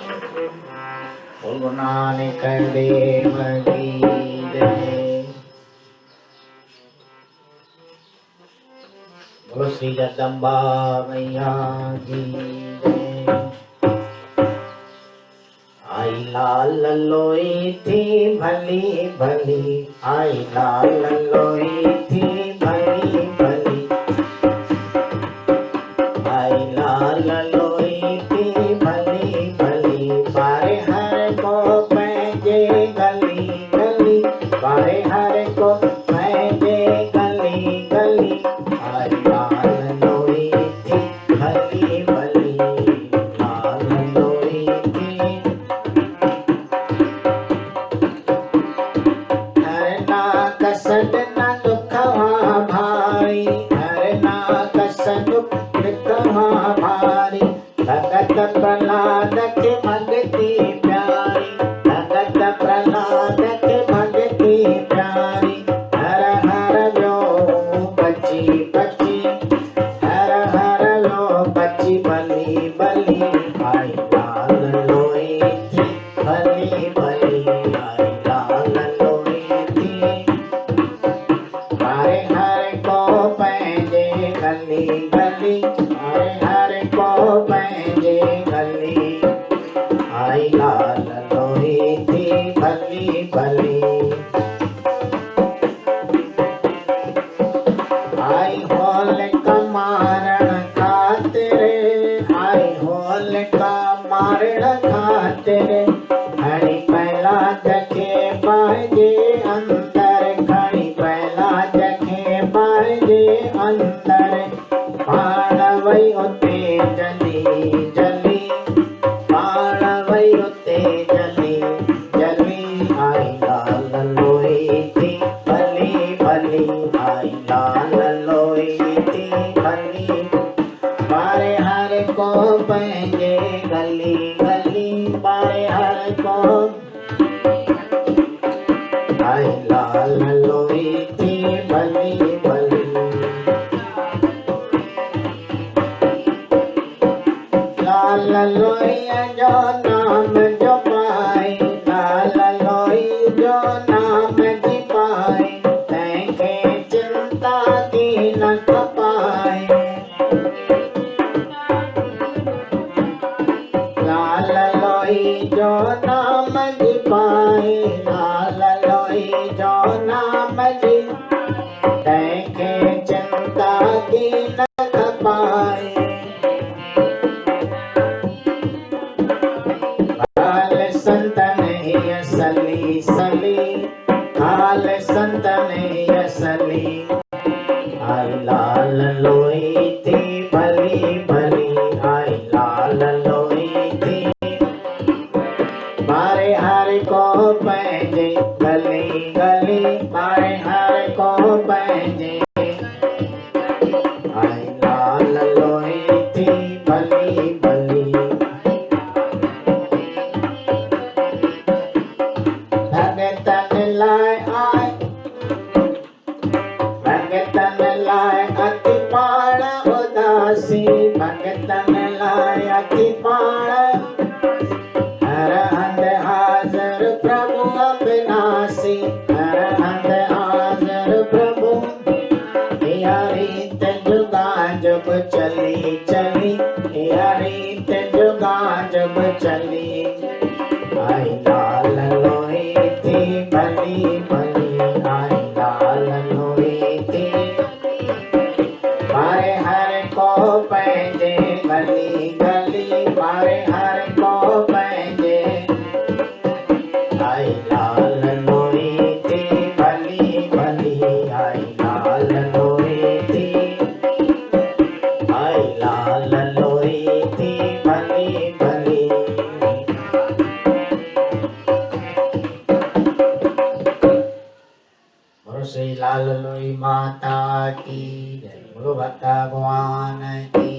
बोल गुरु नानक देव की जय। बोलो श्री जगदम्बा मैया की जय। आई लाल लोई थी भली भली, आई लाल लोई थी भली भली, आई लाल लोई थी भली भली, बारे हर को पैजे गली गली, बारे हर को पैजे गली गली, आई लाल लोई थी भली भली, लाल लोई थी। हरना कसद न दुखवा भारी, हरना कसद दुखवा भारी, भगत प्रहलाद के भगति प्यारी, भगत प्रहलाद के भगति प्यारी, हर हर लो बची बची, हर हर लो बची बली बली, आई लाल लोई थी भली भली, आई लाल लोई थी। बारे हर को पैजे गली गली, बारे हर को पैजे गली, आई लाल लोई थी भली भली। आई होल का मारण खातिर, आई होल का मारण खातिर, खड़ी पहला जखे बाजे अंदर, खड़ी पहला जखे बाजे अंदर, पाणवई उते जली जली, पाणवई उते जली जली, आई लाल लोई थी भली भली, आई लाल लोई थी भली। बारे हर को पैजे गली गली, बारे हर को, आई लाल लोई थी भली भली। लाल लोई जो नाम जो पाए, लाल लोई जो नाम जी पाए, तैके चिंता की न खपाए, लाल लोई जो नाम जी पाए, लाल लोई जो नाम जी, तैके चिंता की न खपाए। हाल संतन ही असली सली, हाल संतन ही असली, आई लाल लोई थी भली भली, आई लाल लोई थी। बारे हर को पैजे गली गली, बारे हर को पैजे, आई लाल लोई थी भली भली। भगतन लाए आए, भगतन लाए अति पाण उदासी, भगतन लाए अति पाण, हर हंद हाजर प्रभु अविनाशी, हर हंद हाजर प्रभु, यह रीत जुगा जब चली चली, यह रीत जुगा जब चली, आई लाल लोई थी भली भली, आई लाल लोई थी। बारे हर को पैजे गली गली, बारे हर को पैजे, आई लाल लोई थी भली भली, आई लाल लोई थी, आई लाल लोई थी भली भली। बोलो श्री लाल लोई माता की जय, बोलो भक्ता भगवान की